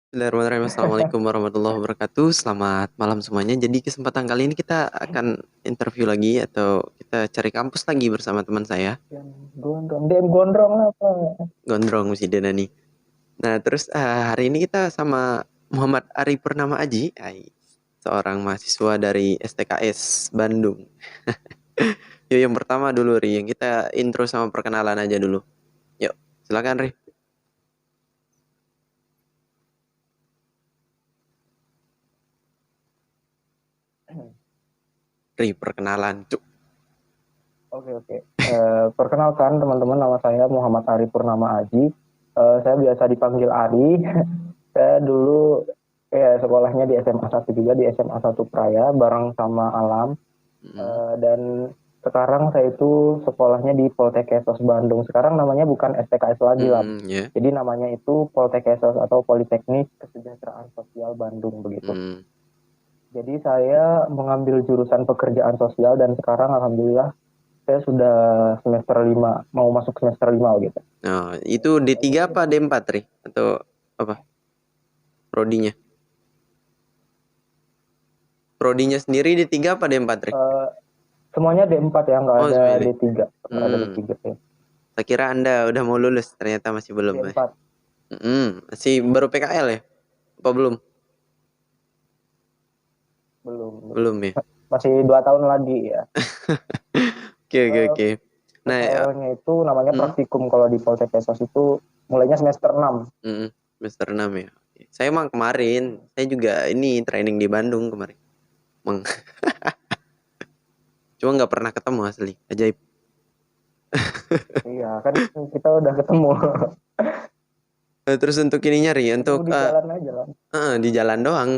Bismillahirrahmanirrahim. Assalamualaikum warahmatullahi wabarakatuh. Selamat malam semuanya. Jadi kesempatan kali ini kita akan interview lagi atau kita cari kampus lagi bersama teman saya, Yang gondrong, dem gondrong apa? Gondrong Musidana nih. Nah, terus hari ini kita sama Muhammad Ari Purnama Aji, seorang mahasiswa dari STKS Bandung. Yuk, yang pertama dulu, Ri. Yang kita intro sama perkenalan aja dulu. Yuk, silakan, Ri. Ri, perkenalan, cuk. Oke, oke. Perkenalkan teman-teman, nama saya Muhammad Ari Purnama Aji. Saya biasa dipanggil Ari. Saya dulu sekolahnya di SMA 1 juga, di SMA 1 Praya, bareng sama Alam. Mm, Dan sekarang saya itu sekolahnya di Poltekkes Bandung. Sekarang namanya bukan STKS lagi lah. ya. Jadi namanya itu Poltekkes atau Politeknik Kesejahteraan Sosial Bandung begitu. Mm. Jadi saya mengambil jurusan pekerjaan sosial dan sekarang alhamdulillah saya sudah semester 5 mau masuk semester 5 gitu. Nah, itu D3 apa D4, Ri? Atau apa? Prodinya? Prodinya sendiri D3 apa D4, Ri? Uh, Semuanya D4 ya, nggak Oh, ada semuanya D. D3. Nggak ada Hmm. D3 ya. Saya kira Anda udah mau lulus, ternyata masih belum. D4 Masih baru PKL ya? Apa belum? belum, belum. Belum ya? Masih 2 tahun lagi ya. Oke, oke, Uh, oke. Nah, PKL-nya itu namanya mm, praktikum kalau di Poltekkes itu mulainya semester 6. semester 6 ya. Oke. Saya emang kemarin, saya juga ini training di Bandung kemarin. Emang, cuma nggak pernah ketemu asli. Ajaib. Iya, kan kita udah ketemu. Terus untuk ininya, Ri, Ketemu untuk di jalan aja lah. di jalan doang.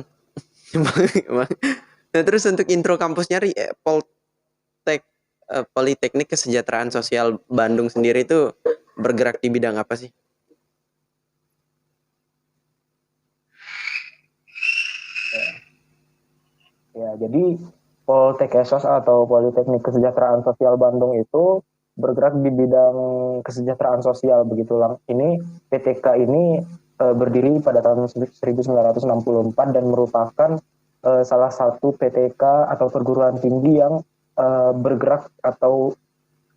Emang. Nah, terus untuk intro kampusnya, Ri, Politeknik Kesejahteraan Sosial Bandung sendiri itu bergerak di bidang apa sih? Ya, jadi Poltekkes atau Politeknik Kesejahteraan Sosial Bandung itu bergerak di bidang kesejahteraan sosial begitu lang. Ini PTK ini berdiri pada tahun 1964 dan merupakan salah satu PTK atau perguruan tinggi yang bergerak atau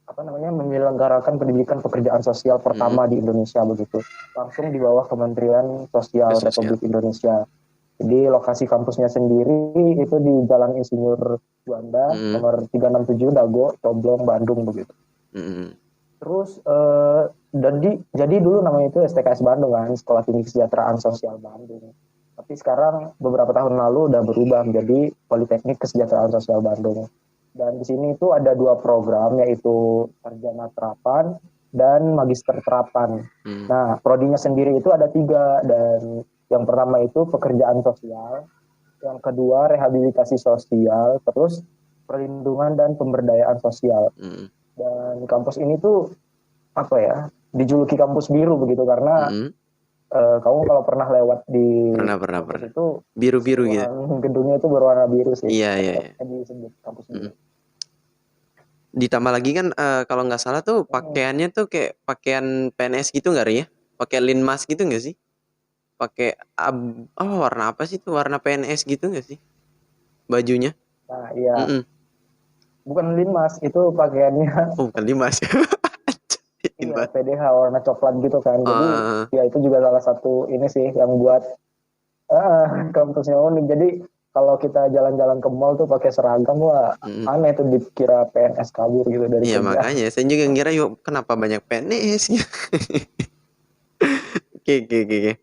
apa namanya menyelenggarakan pendidikan pekerjaan sosial Hmm, pertama di Indonesia begitu. Langsung di bawah Kementerian ke Sosial sosial. Republik Indonesia. Jadi lokasi kampusnya sendiri itu di Jalan Insinyur Juanda Hmm, nomor 367 Dago, Coblong, Bandung begitu. hmm, Terus jadi dulu namanya itu STKS Bandung kan, Sekolah Tinggi Kesejahteraan Sosial Bandung. Tapi sekarang beberapa tahun lalu udah berubah menjadi Politeknik Kesejahteraan Sosial Bandung. Dan di sini itu ada dua program yaitu Sarjana Terapan dan Magister Terapan. hmm, Nah, prodinya sendiri itu ada tiga dan yang pertama itu pekerjaan sosial, yang kedua rehabilitasi sosial, terus perlindungan dan pemberdayaan sosial. hmm, Dan kampus ini tuh apa ya, dijuluki kampus biru begitu karena hmm. kamu kalau pernah lewat di Pernah, pernah, kampus pernah. itu Biru-biru gitu. keseluruhan gedungnya itu berwarna biru sih, Iya, iya, iya. makanya disebut kampus Hmm. biru. Ditambah lagi kan kalau nggak salah tuh pakaiannya tuh kayak pakaian PNS gitu nggak, Ri, ya? Pakai linmas gitu nggak sih? Pakai warna apa sih tuh? Warna PNS gitu nggak sih? Bajunya? Nah iya, Mm-mm. bukan linmas itu pakaiannya. Oh, bukan linmas. Iya, Linmas. PDH warna coklat gitu kan. Jadi Eh, ya itu juga salah satu ini sih yang buat kampusnya unik. Jadi kalau kita jalan-jalan ke mall tuh pakai seragam, wah mm. aneh tuh dikira PNS kabur gitu dari Iya, kerja. makanya saya juga ngira yuk kenapa banyak PNS gitu. Oke, oke, oke, oke.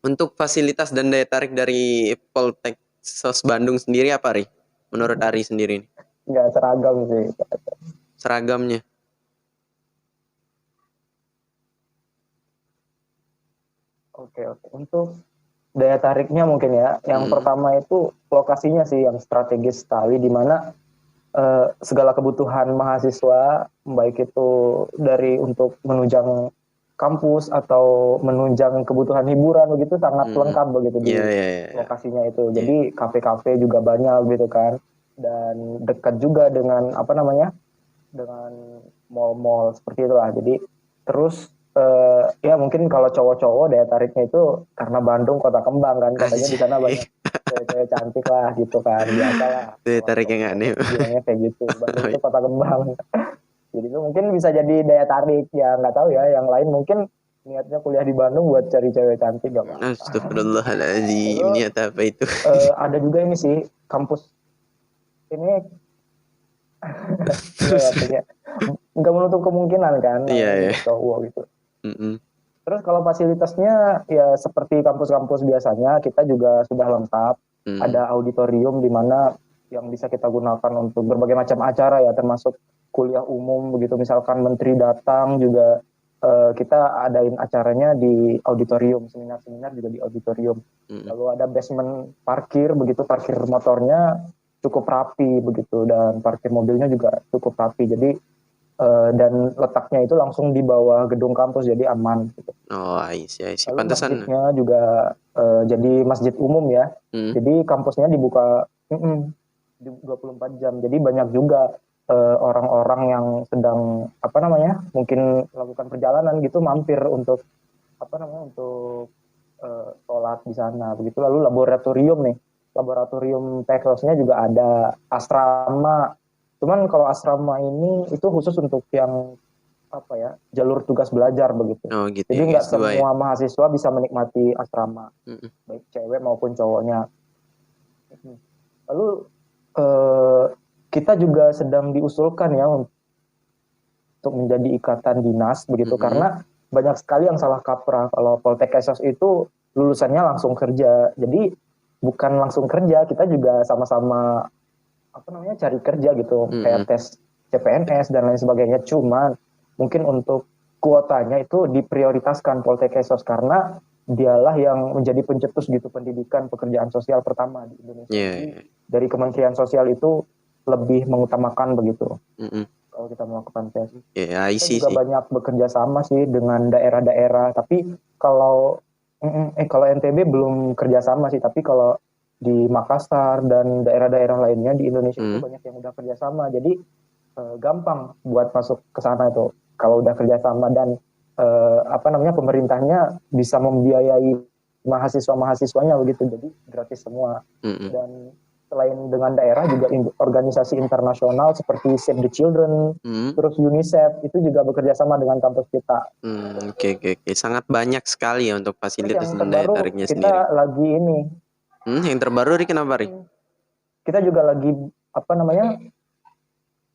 Untuk fasilitas dan daya tarik dari Poltek Sos Bandung sendiri apa, Ri? Menurut Ari sendiri nih, Nggak seragam sih. seragamnya. Oke, oke. Untuk daya tariknya mungkin ya. Yang Mm, pertama itu lokasinya sih yang strategis sekali di mana segala kebutuhan mahasiswa baik itu dari untuk menunjang kampus atau menunjang kebutuhan hiburan begitu sangat mm. lengkap begitu di Iya, iya, iya, iya. lokasinya itu. Iya. Jadi kafe-kafe juga banyak gitu kan dan dekat juga dengan apa namanya dengan mall-mall seperti itulah. Jadi terus ya mungkin kalau cowok-cowok daya tariknya itu karena Bandung kota kembang kan, katanya di sana Anjay. banyak cewek-cewek cantik lah gitu kan, biasalah Daya kalau tarik yang aneh. cowok bilangnya kayak gitu, Bandung itu kota kembang. Jadi itu mungkin bisa jadi daya tarik ya, nggak tahu ya, yang lain mungkin niatnya kuliah di Bandung buat cari cewek cantik gak apa-apa. Astagfirullahaladzim, Lalu niat apa itu? ada juga ini sih kampus ini, iya ya Terus, punya, nggak menutup kemungkinan kan iya namanya ya. juga cowok gitu. Mm-mm. Terus kalau fasilitasnya ya seperti kampus-kampus biasanya, kita juga sudah lengkap. Mm. Ada auditorium di mana yang bisa kita gunakan untuk berbagai macam acara ya, termasuk kuliah umum begitu. Misalkan menteri datang juga, kita adain acaranya di auditorium, seminar-seminar juga di auditorium. Mm. Lalu ada basement parkir begitu, parkir motornya cukup rapi begitu, dan parkir mobilnya juga cukup rapi. Jadi dan letaknya itu langsung di bawah gedung kampus, jadi aman gitu. Oh, I see, I see. Lalu Pantesan. masjidnya juga jadi masjid umum ya. Mm. Jadi kampusnya dibuka 24 jam. Jadi banyak juga orang-orang yang sedang apa namanya, mungkin melakukan perjalanan gitu, mampir untuk apa namanya, untuk sholat di sana begitu. Lalu laboratorium nih, laboratorium teknosnya juga ada, asrama. Cuman kalau asrama ini itu khusus untuk yang apa ya, jalur tugas belajar begitu. Oh gitu Jadi ya, nggak S2 ya. semua mahasiswa bisa menikmati asrama, Mm-mm. baik cewek maupun cowoknya. Lalu eh, kita juga sedang diusulkan ya untuk menjadi ikatan dinas begitu, Mm-mm. karena banyak sekali yang salah kaprah kalau Poltek Esos itu lulusannya langsung kerja. Jadi bukan langsung kerja, kita juga sama-sama apa namanya, cari kerja gitu, Mm-mm. kayak tes CPNS dan lain sebagainya. Cuman mungkin untuk kuotanya itu diprioritaskan Poltek Esos, karena dialah yang menjadi pencetus gitu pendidikan pekerjaan sosial pertama di Indonesia. Iya, Jadi iya. dari Kementerian Sosial itu lebih mengutamakan begitu Mm-mm. kalau kita melakukan tes. Ya, I Kita see juga sih. banyak bekerja sama sih dengan daerah-daerah, tapi kalau kalau NTB belum kerjasama sih, tapi kalau di Makassar dan daerah-daerah lainnya di Indonesia itu Mm. banyak yang udah kerjasama. Jadi gampang buat masuk ke sana itu kalau udah kerjasama, dan apa namanya, pemerintahnya bisa membiayai mahasiswa-mahasiswanya begitu, jadi gratis semua. Mm-mm. Dan selain dengan daerah juga organisasi internasional seperti Save the Children, Mm. terus UNICEF itu juga bekerja sama dengan kampus kita. Oke, oke, oke. Sangat banyak sekali ya untuk Terus yang fasilitas dan daya terbaru tariknya kita sendiri. lagi ini, Yang terbaru Ri, kenapa Ri? kita juga lagi apa namanya,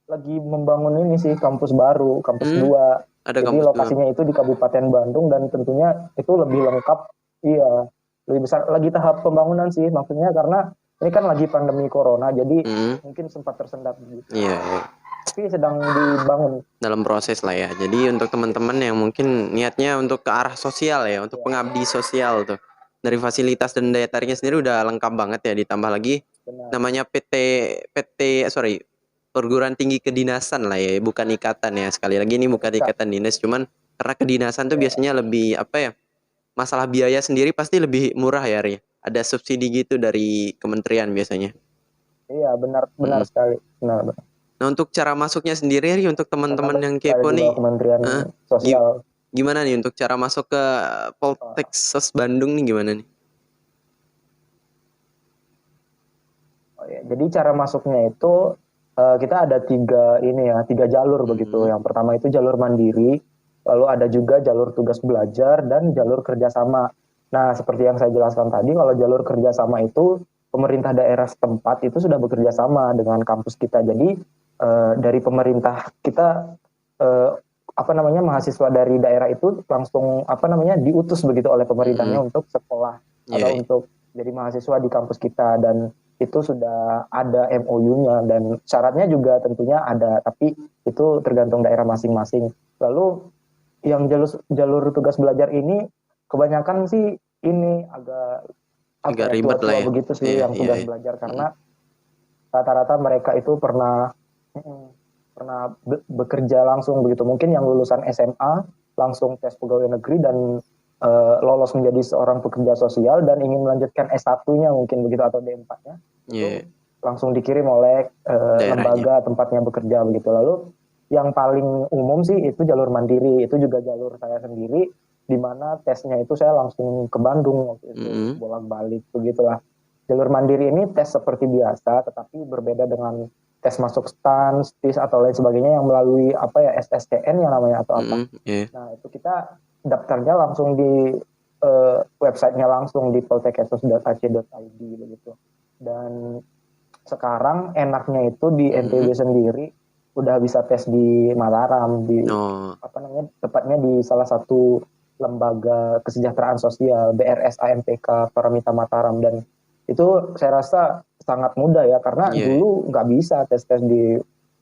lagi membangun ini sih, kampus baru, kampus 2. Ada Jadi kampus dua. lokasinya itu di Kabupaten Bandung, dan tentunya itu lebih lengkap. Iya, lebih besar lagi tahap pembangunan sih, maksudnya karena ini kan lagi pandemi corona, jadi Mm. mungkin sempat tersendat gitu. Iya, iya. Tapi sedang dibangun. Dalam proses lah ya. Jadi untuk teman-teman yang mungkin niatnya untuk ke arah sosial ya, untuk Ya, pengabdi sosial tuh. Dari fasilitas dan daya tariknya sendiri udah lengkap banget ya, ditambah lagi benar. namanya sorry, perguruan tinggi kedinasan lah ya, bukan ikatan ya. Sekali lagi ini bukan Dekat. ikatan dinas, cuman karena kedinasan tuh Ya, biasanya lebih apa ya? Masalah biaya sendiri pasti lebih murah ya, Ri. Ada subsidi gitu dari kementerian biasanya. iya benar, benar Mm. sekali, benar, benar. Nah, untuk cara masuknya sendiri, Ri, untuk Karena teman-teman yang berada kepo di nih, bawah Kementerian eh, gi- Sosial. gimana nih untuk cara masuk ke Poltek Oh, Sos Bandung nih gimana nih? ya. Jadi cara masuknya itu kita ada tiga jalur begitu. Hmm. Yang pertama itu jalur mandiri, lalu ada juga jalur tugas belajar dan jalur kerjasama. Nah, seperti yang saya jelaskan tadi, kalau jalur kerjasama itu pemerintah daerah setempat itu sudah bekerja sama dengan kampus kita. Jadi dari pemerintah kita, eh, apa namanya, mahasiswa dari daerah itu langsung apa namanya diutus begitu oleh pemerintahnya Hmm. untuk sekolah Iya, atau iya. untuk jadi mahasiswa di kampus kita, dan itu sudah ada MOU-nya dan syaratnya juga tentunya ada, tapi itu tergantung daerah masing-masing. Lalu yang jalur tugas belajar ini kebanyakan sih ini agak apa Agak ya, ribet lah tua-tua ya. begitu sih Iya, yang iya, tugas iya. belajar, Hmm. karena rata-rata mereka itu pernah bekerja langsung begitu. Mungkin yang lulusan SMA langsung tes pegawai negeri dan lolos menjadi seorang pekerja sosial dan ingin melanjutkan S1-nya mungkin begitu, atau D4-nya Iya, itu langsung dikirim oleh daerahnya. lembaga tempatnya bekerja begitu. Lalu yang paling umum sih itu jalur mandiri, itu juga jalur saya sendiri, di mana tesnya itu saya langsung ke Bandung waktu itu, bolak-balik begitulah. Jalur mandiri ini tes seperti biasa, tetapi berbeda dengan tes masuk STAN, STIS atau lain sebagainya yang melalui apa ya SSCN yang namanya atau apa. Yeah. Nah itu kita daftarnya langsung di websitenya langsung di poltekesos.ac.id begitu. Dan sekarang enaknya itu di NTB sendiri udah bisa tes di Mataram di apa namanya tepatnya di salah satu lembaga kesejahteraan sosial BRSAMPK Paramita Mataram, dan itu saya rasa sangat mudah ya karena dulu nggak bisa tes di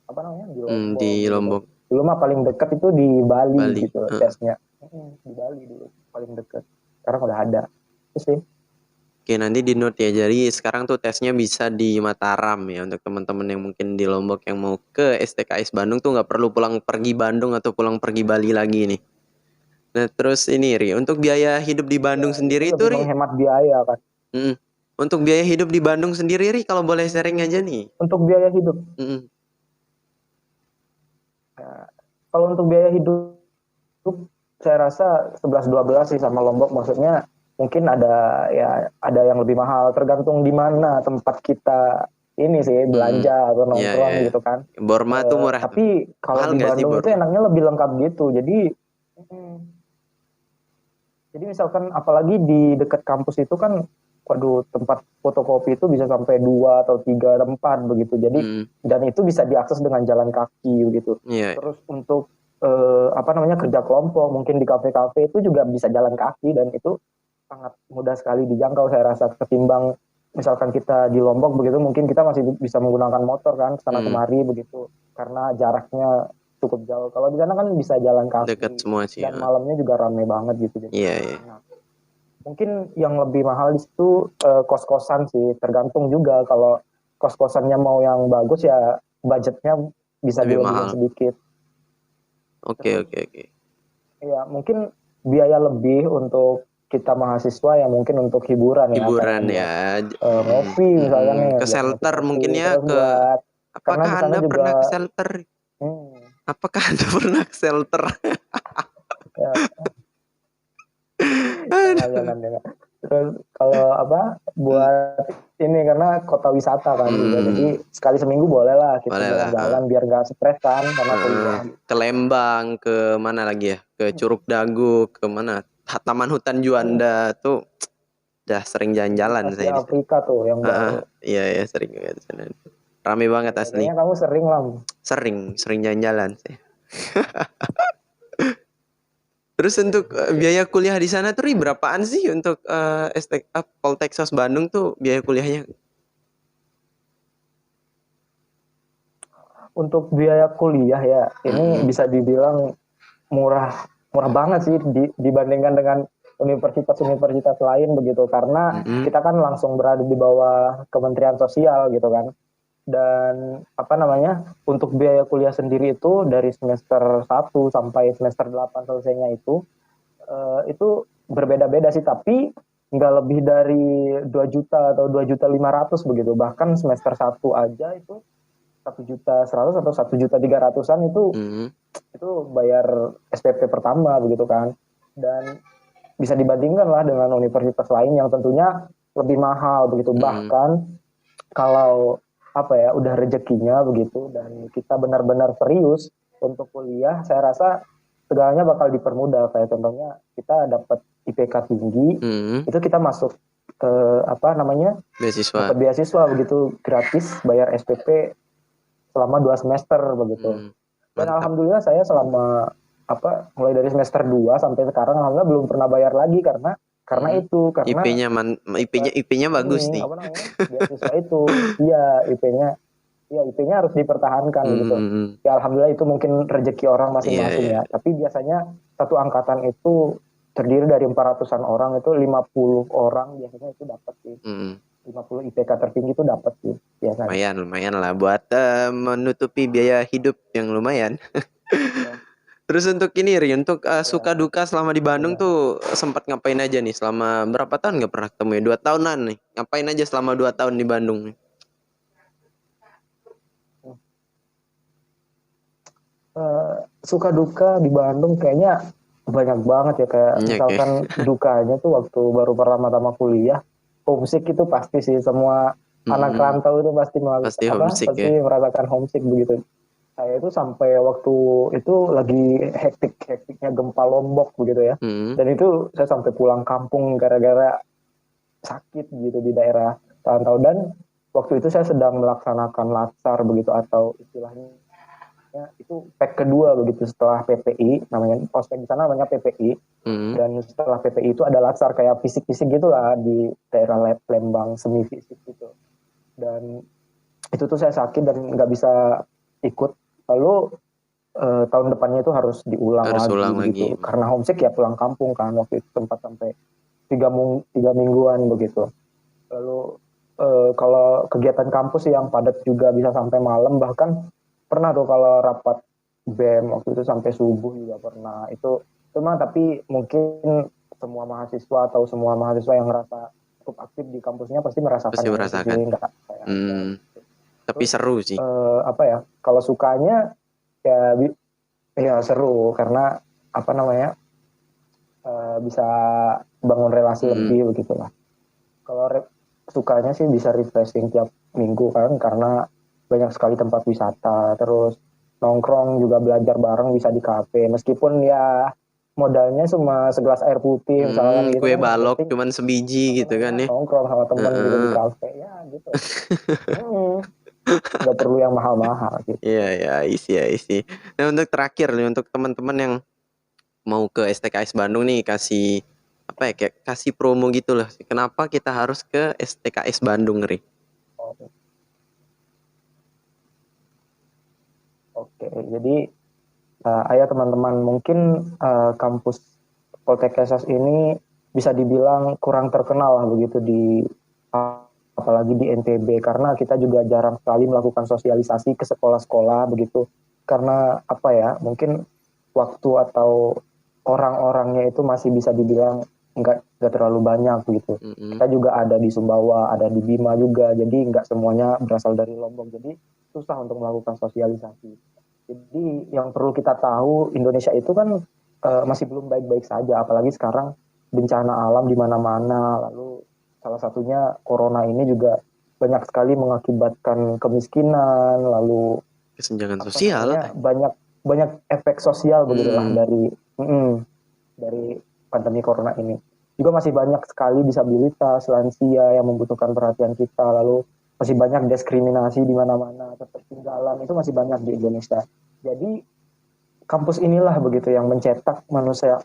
apa namanya di Lombok. Di Lombok. Dulu mah paling dekat itu di Bali. Gitu tesnya. Di Bali dulu paling dekat. Sekarang udah ada. Itu sih. Oke, nanti di note ya. Jadi sekarang tuh tesnya bisa di Mataram ya untuk teman-teman yang mungkin di Lombok yang mau ke STKS Bandung tuh nggak perlu pulang pergi Bandung atau pulang pergi Bali lagi nih. Nah terus ini Ri, untuk biaya hidup di Bandung sendiri itu Ri menghemat biaya kan. Untuk biaya hidup di Bandung sendiri Ri, kalau boleh sharing aja nih. Untuk biaya hidup. Nah, kalau untuk biaya hidup saya rasa 11-12 sih sama Lombok, maksudnya mungkin ada yang lebih mahal tergantung di mana tempat kita ini sih belanja atau nongkrong gitu kan. Borma tuh murah. Tapi kalau di Bandung itu enaknya lebih lengkap gitu. Jadi misalkan apalagi di dekat kampus itu kan, waduh, tempat fotokopi itu bisa sampai 2 atau 3 tempat begitu. Jadi dan itu bisa diakses dengan jalan kaki gitu. Terus untuk kerja kelompok mungkin di kafe-kafe itu juga bisa jalan kaki, dan itu sangat mudah sekali dijangkau saya rasa, ketimbang misalkan kita di Lombok begitu mungkin kita masih bisa menggunakan motor kan kesana kemari begitu karena jaraknya cukup jauh. Kalau di sana kan bisa jalan kaki. Dekat semua sih. Dan malamnya juga ramai banget gitu. Iya. Mungkin yang lebih mahal di situ kos-kosan sih, tergantung juga. Kalau kos-kosannya mau yang bagus ya budgetnya bisa dilebihkan sedikit. Oke. Ya mungkin biaya lebih untuk kita mahasiswa ya, mungkin untuk hiburan ya. Ngopi misalnya nih. Ke shelter mungkin ya. Apakah Anda pernah ke shelter? Apakah Anda pernah ke shelter? Jangan. Terus kalau buat ini karena kota wisata kan juga, jadi sekali seminggu boleh lah kita jalan-jalan biar gak stres kan karena kuliah. Ke Lembang, ke mana lagi ya? Ke Curug Dago, ke mana? Taman Hutan Juanda tuh udah sering jalan-jalan saya. Afrika tuh yang baru. Iya sering ke sana. Rame banget asli. Kayaknya kamu sering lah. Sering jalan-jalan saya. Terus untuk biaya kuliah di sana tuh berapaan sih untuk Poltekkes Bandung tuh biaya kuliahnya? Untuk biaya kuliah ya, ini bisa dibilang murah banget sih dibandingkan dengan universitas-universitas lain begitu, karena kita kan langsung berada di bawah Kementerian Sosial gitu kan. Dan untuk biaya kuliah sendiri itu dari semester 1 sampai semester 8 selesainya itu berbeda-beda sih, tapi nggak lebih dari 2 juta atau 2.500.000 begitu. Bahkan semester 1 aja itu 1.100.000 atau 1.300.000-an itu bayar SPP pertama begitu kan. Dan bisa dibandingkan lah dengan universitas lain yang tentunya lebih mahal begitu. Bahkan kalau udah rezekinya begitu dan kita benar-benar serius untuk kuliah, saya rasa segalanya bakal dipermudah. Kayak contohnya kita dapat IPK tinggi, itu kita masuk ke beasiswa. Beasiswa begitu, gratis, bayar SPP selama 2 semester begitu. Dan alhamdulillah saya selama mulai dari semester 2 sampai sekarang alhamdulillah belum pernah bayar lagi karena IP-nya bagus nih. Beasiswa itu, IP-nya harus dipertahankan gitu. Ya alhamdulillah itu mungkin rezeki orang masing-masing ya. Tapi biasanya satu angkatan itu terdiri dari 400-an orang, itu 50 orang biasanya itu dapat sih. 50 IPK tertinggi itu dapat sih biasanya. Lumayan lah buat menutupi biaya hidup yang lumayan. Terus untuk ini Ri, untuk suka duka selama di Bandung tuh sempat ngapain aja nih? Selama berapa tahun nggak pernah ketemu ya? 2 tahunan nih. Ngapain aja selama 2 tahun di Bandung nih? Suka duka di Bandung kayaknya banyak banget ya, kayak Banyak ya. misalkan dukanya tuh waktu baru pertama-tama kuliah, homesick itu pasti sih, semua anak Mm-mm. rantau itu pasti Pasti homesick pasti ya. merasakan homesick begitu. Saya itu sampai waktu itu lagi hektiknya gempa Lombok begitu ya. Mm. Dan itu saya sampai pulang kampung gara-gara sakit gitu di daerah rantau, dan waktu itu saya sedang melaksanakan latsar begitu, atau istilahnya itu pack kedua begitu setelah PPI, namanya ospek di sana namanya PPI. Mm. Dan setelah PPI itu ada latsar kayak fisik-fisik gitulah di daerah Lembang, semi fisik gitu. Dan itu tuh saya sakit dan nggak bisa ikut. Lalu tahun depannya itu harus diulang Harus lagi ulang lagi. begitu, karena homesick ya, pulang kampung kan, waktu itu tempat sampai 3 mingguan begitu. Lalu kalau kegiatan kampus yang padat juga bisa sampai malam, bahkan pernah tuh kalau rapat BEM waktu itu sampai subuh juga pernah. Itu cuma, tapi mungkin semua mahasiswa atau semua mahasiswa yang ngerasa cukup aktif di kampusnya pasti merasakan Pasti yang itu sih, merasakan. nggak kayak aja. Tapi Terus seru sih. apa ya, kalau sukanya ya ya seru karena apa namanya, bisa bangun relasi lebih begitulah. Kalau sukanya sih bisa refreshing tiap minggu kan, karena banyak sekali tempat wisata, terus nongkrong juga, belajar bareng bisa di kafe, meskipun ya modalnya cuma segelas air putih misalkan gitu Kue kan, yang balok penting cuman sebiji apa gitu kan namanya, ya. nongkrong sama temen gitu di Heeh. kafe ya gitu. Nggak perlu yang mahal-mahal gitu. Iya ya, isi. Nah, untuk terakhir nih, untuk teman-teman yang mau ke STKS Bandung nih, kasih apa ya, kayak kasih promo gitu lah. Kenapa kita harus ke STKS Bandung, Ri? Oke, jadi ayo teman-teman, mungkin kampus Poltekkes ini bisa dibilang kurang terkenal lah begitu di apalagi di NTB, karena kita juga jarang sekali melakukan sosialisasi ke sekolah-sekolah begitu, karena apa ya, mungkin waktu atau orang-orangnya itu masih bisa dibilang nggak terlalu banyak begitu. Mm-mm. Kita juga ada di Sumbawa, ada di Bima juga, jadi nggak semuanya berasal dari Lombok, jadi susah untuk melakukan sosialisasi. Jadi yang perlu kita tahu, Indonesia itu kan masih belum baik-baik saja, apalagi sekarang bencana alam di mana-mana. Lalu salah satunya corona ini juga banyak sekali mengakibatkan kemiskinan, lalu Kesenjangan apa sosial. namanya, banyak banyak efek sosial begitulah Hmm. dari pandemi corona ini. Juga masih banyak sekali disabilitas, lansia yang membutuhkan perhatian kita, lalu masih banyak diskriminasi di mana-mana, ketertinggalan itu masih banyak di Indonesia. Jadi kampus inilah begitu yang mencetak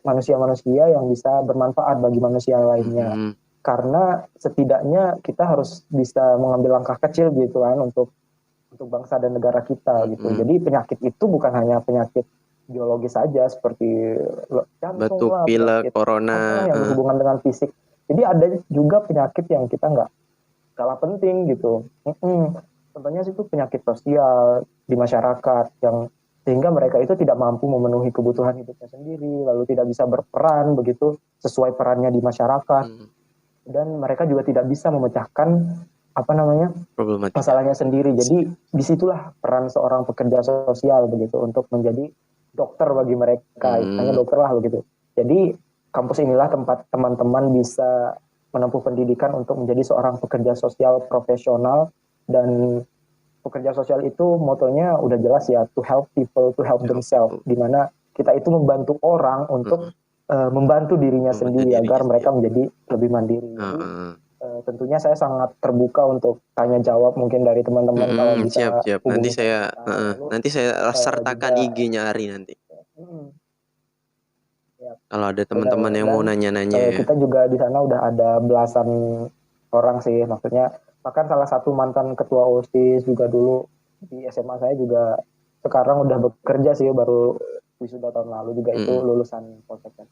manusia-manusia yang bisa bermanfaat bagi manusia lainnya. Mm-mm. Karena setidaknya kita harus bisa mengambil langkah kecil gitu kan, untuk bangsa dan negara kita gitu. Mm-mm. Jadi penyakit itu bukan hanya penyakit biologis saja seperti jantung Batuk, lah, pilek, penyakit corona. yang berhubungan dengan fisik. Jadi ada juga penyakit yang kita nggak kalah penting gitu. Contohnya itu penyakit sosial di masyarakat, yang sehingga mereka itu tidak mampu memenuhi kebutuhan hidupnya sendiri, lalu tidak bisa berperan begitu sesuai perannya di masyarakat, Mm. dan mereka juga tidak bisa memecahkan apa namanya, Problematika. masalahnya sendiri. Jadi disitulah peran seorang pekerja sosial begitu, untuk menjadi dokter bagi mereka, istilahnya dokter lah begitu. Jadi kampus inilah tempat teman-teman bisa menempuh pendidikan untuk menjadi seorang pekerja sosial profesional. Dan pekerja sosial itu motonya udah jelas ya, to help people to help themselves, dimana kita itu membantu orang untuk membantu dirinya sendiri agar mereka menjadi lebih mandiri. Jadi tentunya saya sangat terbuka untuk tanya jawab mungkin dari teman-teman, kalau bisa Siap. hubungi saya. Lalu Nanti saya sertakan juga IG-nya Ari nanti. ya, Kalau ada teman-teman yang mau dan nanya-nanya ya. kita juga di sana udah ada belasan orang sih, maksudnya bahkan salah satu mantan ketua OSIS juga dulu di SMA saya juga sekarang udah bekerja sih, baru wisuda tahun lalu juga, itu lulusan Poltekkes.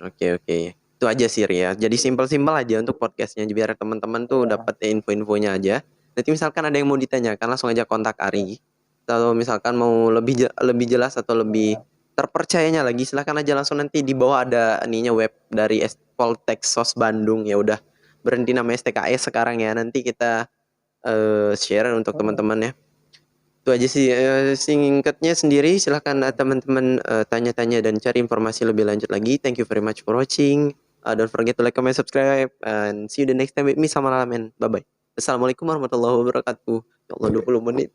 Oke. Itu aja sih Ria. Jadi simpel-simpel aja untuk podcastnya, biar teman-teman tuh dapat info-infonya aja. Nanti misalkan ada yang mau ditanyakan, langsung aja kontak Ari. Kalau misalkan mau lebih jelas atau lebih terpercayanya lagi, silahkan aja langsung, nanti di bawah ada ininya, web dari Poltekkes Bandung. Ya udah, berhenti nama STKS sekarang ya. Nanti kita share untuk teman-teman ya. Itu aja sih, singkatnya sendiri silahkan teman-teman tanya-tanya dan cari informasi lebih lanjut lagi. Thank you very much for watching. Don't forget to like, comment, subscribe, and see you the next time with me sama Lamen. Bye bye. Assalamualaikum warahmatullahi wabarakatuh. Ya Allah 20 menit.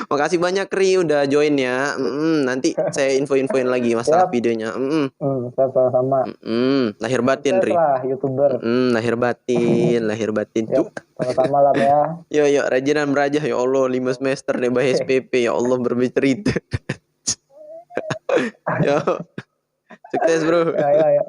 Makasih banyak Ri udah join ya. Nanti saya info-infoin lagi masalah Siap. videonya. Sama-sama. Lahir batin Sukses Ri. lah YouTuber. Lahir batin. Ya, Cuk. sama-sama lah ya. Yo, rajinan berajah ya Allah 5 semester nih bahas SPP ya Allah bercerita. Yo. Sukses bro. Ya.